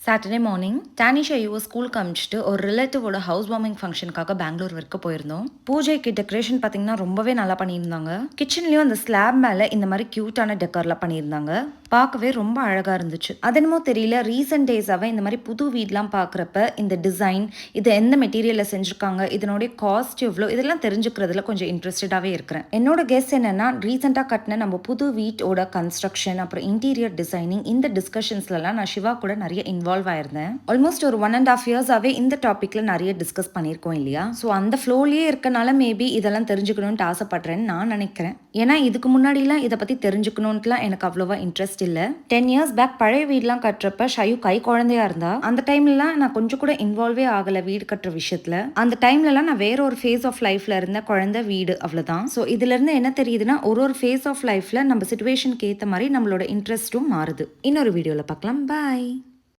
Saturday morning Tanisha ஐயோ ஸ்கூலுக்கு அமிச்சிட்டு ஒரு ரிலேட்டிவோட ஹவுஸ் வார்மிங் ஃபங்க்ஷனுக்காக பெங்களூர் வரைக்கும் போயிருந்தோம். பூஜைக்கு டெக்கரேஷன் பார்த்தீங்கன்னா ரொம்பவே நல்லா பண்ணியிருந்தாங்க. கிச்சன்லயும் அந்த ஸ்லாப் மேல இந்த மாதிரி கியூட்டான டெக்கர்லாம் பண்ணியிருந்தாங்க. பார்க்கவே ரொம்ப அழகா இருந்துச்சு. அது என்னமோ தெரியல, ரீசெண்ட் டேஸாவே இந்த மாதிரி புது வீட்லாம் பார்க்குறப்ப இந்த டிசைன், இது எந்த மெட்டீரியல்ல செஞ்சிருக்காங்க, இதனுடைய காஸ்ட் எவ்வளோ, இதெல்லாம் தெரிஞ்சுக்கிறதுல கொஞ்சம் இன்ட்ரெஸ்டடாகவே இருக்கிறேன். என்னோட கெஸ் என்னன்னா, ரீசெண்டாக கட்டின நம்ம புது வீட்டோட கன்ஸ்ட்ரக்ஷன் அப்புறம் இன்டீரியர் டிசைனிங் இந்த டிஸ்கஷன்ஸ்லாம் நான் சிவா கூட நிறைய இன்வால்வ் ஆயிருந்தேன். ஆல்மோஸ்ட் ஒரு 1.5 இயர்ஸாவே இந்த டாபிக்ல நிறைய டிஸ்கஸ் பண்ணியிருக்கோம் இல்லையா? ஸோ அந்த ஃப்ளோலயே இருக்கனால மேபி இதெல்லாம் தெரிஞ்சுக்கணும்னு ஆசைப்படுறேன்னு நான் நினைக்கிறேன். ஏன்னா இதுக்கு முன்னாடிலாம் இதை பத்தி தெரிஞ்சுக்கணும்ட்டுலாம் எனக்கு அவ்வளோவா இன்ட்ரெஸ்ட் இல்லை. 10 இயர்ஸ் பேக் பழைய வீடுலாம் கட்டுறப்ப ஷயு கை குழந்தையா இருந்தா அந்த டைம்லலாம் நான் கொஞ்சம் கூட இன்வால்வே ஆகல வீடு கட்டுற விஷயத்துல. அந்த டைம்லலாம் நான் வேற ஒரு ஃபேஸ் ஆஃப் லைஃப்ல இருந்த குழந்தை வீடு அவ்வளவுதான். ஸோ இதுல இருந்து என்ன தெரியுதுன்னா, ஒரு ஃபேஸ் ஆஃப் லைஃப்ல நம்ம சிச்சுவேஷனுக்கு ஏற்ற மாதிரி நம்மளோட இன்ட்ரெஸ்ட்டும் மாறுது. இன்னொரு வீடியோல பார்க்கலாம். பாய்.